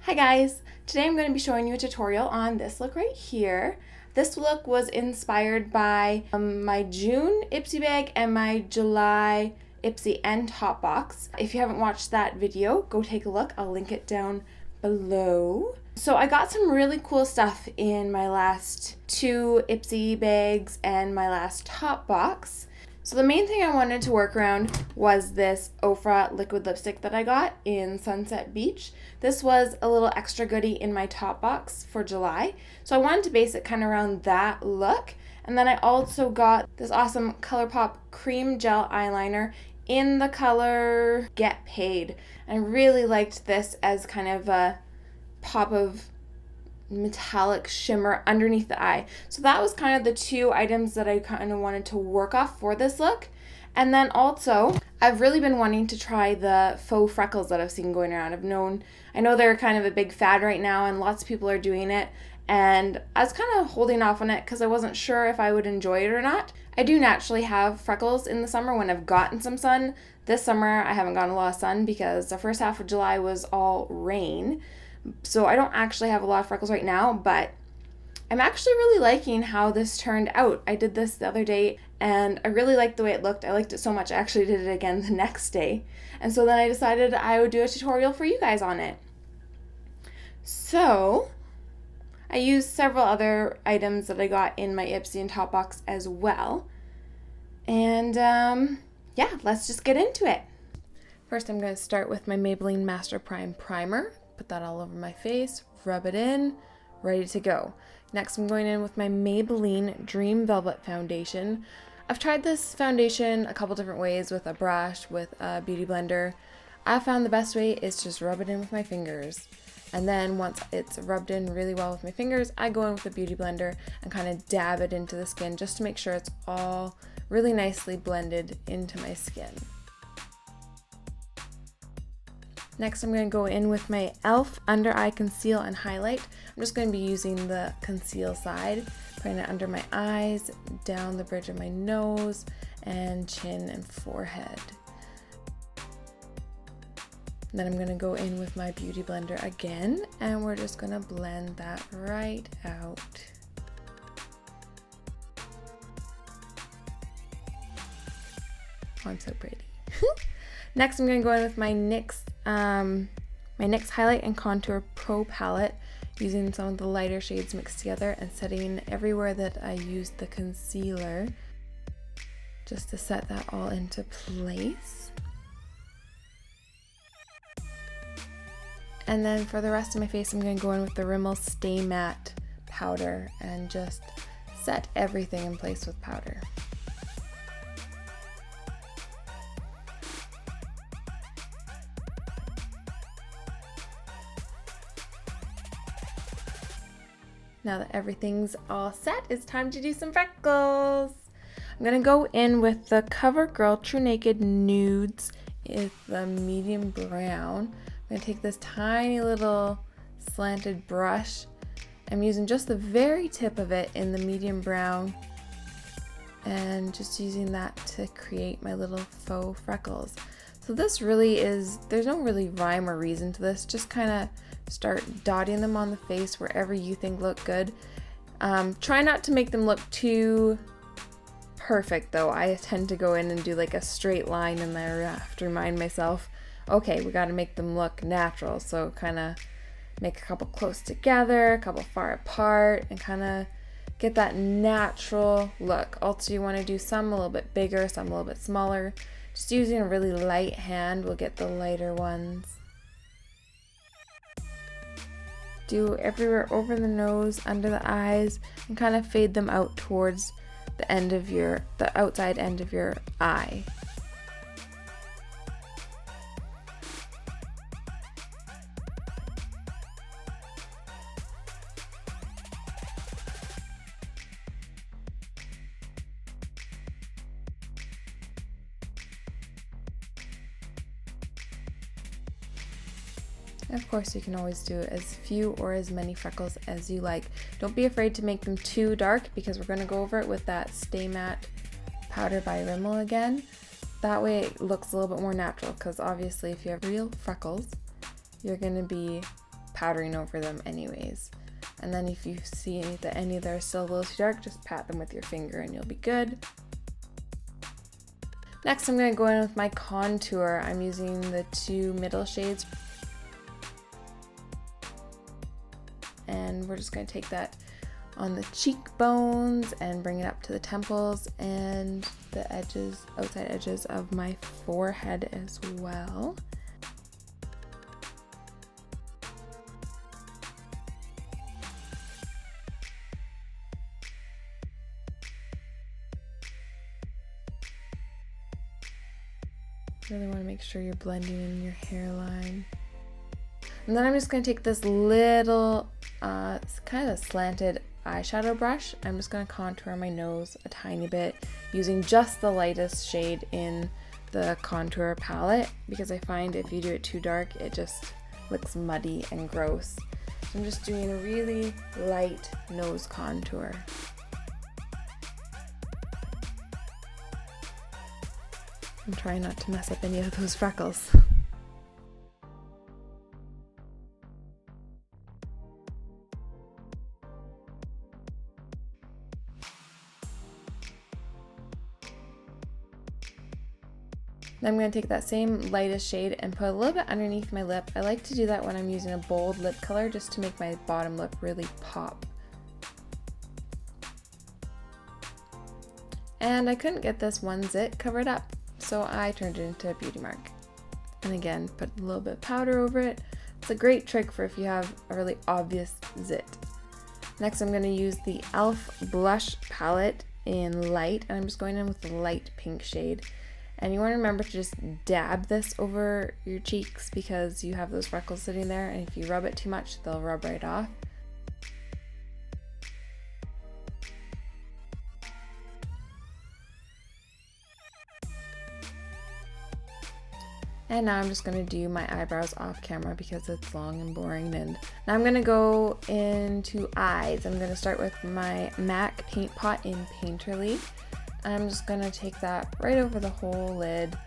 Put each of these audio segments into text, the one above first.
Hi guys! Today I'm going to be showing you a tutorial on this look right here. This look was inspired by my June Ipsy bag and my July Ipsy and top box. If you haven't watched that video, go take a look. I'll link it down below. So I got some really cool stuff in my last two Ipsy bags and my last top box. So the main thing I wanted to work around was this Ofra liquid lipstick that I got in Sunset Beach. This was a little extra goodie in my top box for July. So I wanted to base it kind of around that look. And then I also got this awesome ColourPop cream gel eyeliner in the color Get Paid. I really liked this as kind of a pop of metallic shimmer underneath the eye. So that was kind of the two items that I kind of wanted to work off for this look. And then also, I've really been wanting to try the faux freckles that I've seen going around. I know they're kind of a big fad right now and lots of people are doing it. And I was kind of holding off on it because I wasn't sure if I would enjoy it or not. I do naturally have freckles in the summer when I've gotten some sun. This summer I haven't gotten a lot of sun because the first half of July was all rain. So I don't actually have a lot of freckles right now, but I'm actually really liking how this turned out. I did this the other day and I really liked the way it looked. I liked it so much I actually did it again the next day. And so then I decided I would do a tutorial for you guys on it. So I used several other items that I got in my Ipsy and top box as well. And yeah, let's just get into it. First I'm going to start with my Maybelline Master Prime Primer. Put that all over my face, rub it in, ready to go. Next I'm going in with my Maybelline Dream Velvet Foundation. I've tried this foundation a couple different ways with a brush, with a beauty blender. I found the best way is just rub it in with my fingers. And then once it's rubbed in really well with my fingers, I go in with a beauty blender and kind of dab it into the skin just to make sure it's all really nicely blended into my skin. Next, I'm going to go in with my e.l.f. Under Eye Conceal and Highlight. I'm just going to be using the conceal side, putting it under my eyes, down the bridge of my nose, and chin and forehead. Then I'm going to go in with my beauty blender again, and we're just going to blend that right out. Oh, I'm so pretty. Next, I'm going to go in with my NYX Highlight and Contour Pro Palette, using some of the lighter shades mixed together and setting everywhere that I used the concealer, just to set that all into place. And then for the rest of my face, I'm going to go in with the Rimmel Stay Matte powder and just set everything in place with powder. Now that everything's all set, it's time to do some freckles. I'm going to go in with the CoverGirl True Naked Nudes in the medium brown. I'm going to take this tiny little slanted brush. I'm using just the very tip of it in the medium brown and just using that to create my little faux freckles. So this really is, there's no really rhyme or reason to this, just kind of start dotting them on the face wherever you think look good. Try not to make them look too perfect though. I tend to go in and do like a straight line in there. I have to remind myself, okay, we got to make them look natural. So kind of make a couple close together, a couple far apart, and kind of get that natural look. Also, you want to do some a little bit bigger, some a little bit smaller. Just using a really light hand will get the lighter ones. Do everywhere over the nose, under the eyes, and kind of fade them out towards the outside end of your eye. Of course, you can always do as few or as many freckles as you like. Don't be afraid to make them too dark because we're going to go over it with that Stay Matte powder by Rimmel again. That way it looks a little bit more natural, because obviously if you have real freckles, you're going to be powdering over them anyways. And then if you see that any that are still a little too dark, just pat them with your finger and you'll be good. Next, I'm going to go in with my contour. I'm using the 2 middle shades. And we're just going to take that on the cheekbones and bring it up to the temples and the edges, outside edges of my forehead as well. Really want to make sure you're blending in your hairline. And then I'm just going to take this little kind of slanted eyeshadow brush. I'm just going to contour my nose a tiny bit using just the lightest shade in the contour palette, because I find if you do it too dark, it just looks muddy and gross. So I'm just doing a really light nose contour. I'm trying not to mess up any of those freckles. Then I'm going to take that same lightest shade and put a little bit underneath my lip. I like to do that when I'm using a bold lip color, just to make my bottom lip really pop. And I couldn't get this one zit covered up, so I turned it into a beauty mark. And again, put a little bit of powder over it. It's a great trick for if you have a really obvious zit. Next, I'm going to use the e.l.f. blush palette in light, and I'm just going in with the light pink shade. And you want to remember to just dab this over your cheeks because you have those freckles sitting there, and if you rub it too much, they'll rub right off. And now I'm just going to do my eyebrows off camera because it's long and boring. And now I'm going to go into eyes. I'm going to start with my MAC Paint Pot in Painterly. I'm just going to take that right over the whole lid,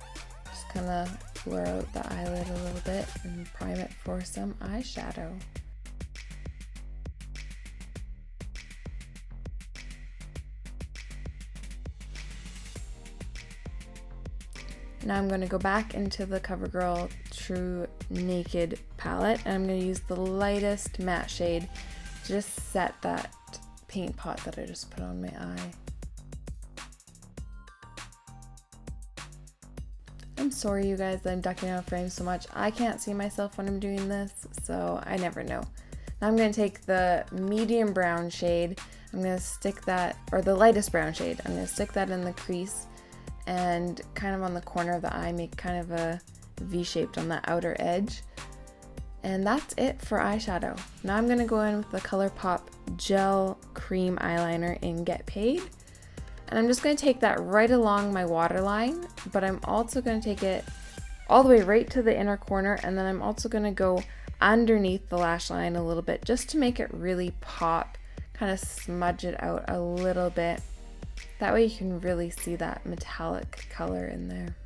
just kind of blur out the eyelid a little bit and prime it for some eyeshadow. Now I'm going to go back into the CoverGirl True Naked palette, and I'm going to use the lightest matte shade to just set that paint pot that I just put on my eye. I'm sorry you guys that I'm ducking out of frame so much. I can't see myself when I'm doing this, so I never know. Now I'm going to take the medium brown shade, I'm going to stick that, or the lightest brown shade, I'm going to stick that in the crease and kind of on the corner of the eye, make kind of a V-shaped on the outer edge. And that's it for eyeshadow. Now I'm going to go in with the ColourPop Gel Cream Eyeliner in Get Paid. And I'm just going to take that right along my waterline, but I'm also going to take it all the way right to the inner corner, and then I'm also going to go underneath the lash line a little bit just to make it really pop, kind of smudge it out a little bit. That way you can really see that metallic color in there.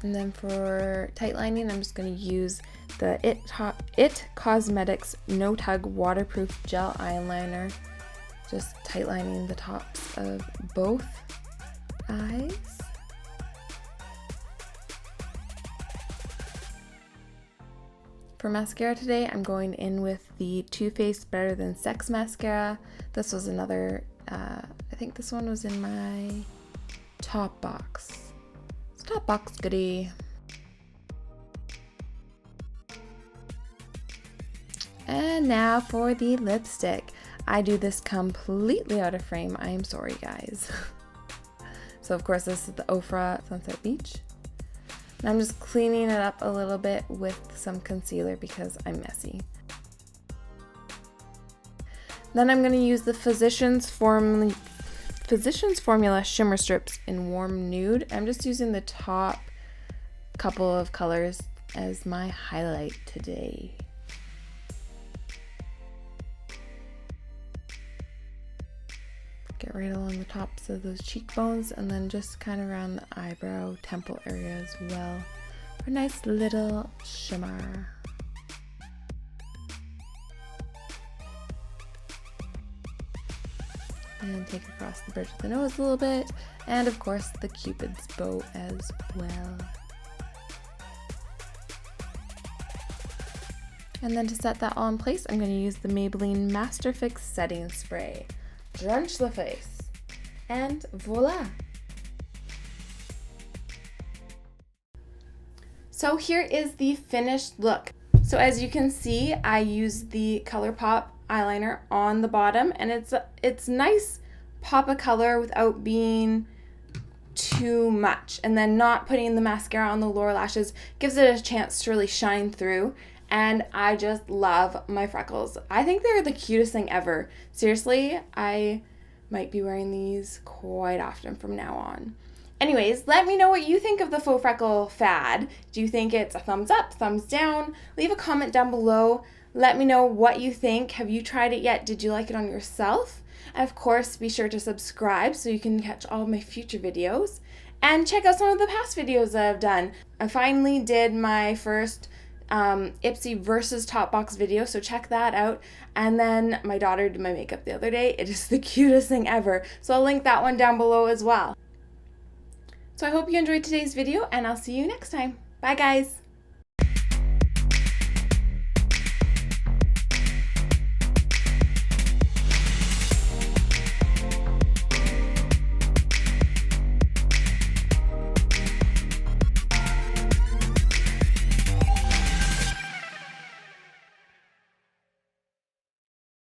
And then for tight lining, I'm just going to use the It Cosmetics No Tug Waterproof Gel Eyeliner. Just tight lining the tops of both eyes. For mascara today, I'm going in with the Too Faced Better Than Sex mascara. This was another, I think this one was in my top box. It's top box goodie. And now for the lipstick. I do this completely out of frame. I am sorry, guys. So of course this is the Ofra Sunset Beach. And I'm just cleaning it up a little bit with some concealer because I'm messy. Then I'm going to use the Physicians Formula Shimmer Strips in Warm Nude. I'm just using the top couple of colors as my highlight today. get right along the tops of those cheekbones, and then just kind of around the eyebrow, temple area as well, for a nice little shimmer. And take across the bridge of the nose a little bit, and of course the Cupid's bow as well. And then to set that all in place, I'm going to use the Maybelline Master Fix Setting Spray. Drench the face, and voila! So here is the finished look. So as you can see, I used the ColourPop eyeliner on the bottom, and it's nice pop of color without being too much, and then not putting the mascara on the lower lashes gives it a chance to really shine through. And I just love my freckles. I think they're the cutest thing ever. Seriously, I might be wearing these quite often from now on. Anyways, let me know what you think of the faux freckle fad. Do you think it's a thumbs up, thumbs down? Leave a comment down below. Let me know what you think. Have you tried it yet? Did you like it on yourself? And of course, be sure to subscribe so you can catch all of my future videos. And check out some of the past videos that I've done. I finally did my first Ipsy versus Top Box video, so check that out. And then my daughter did my makeup the other day. It is the cutest thing ever, so I'll link that one down below as well. So I hope you enjoyed today's video, and I'll see you next time. Bye guys!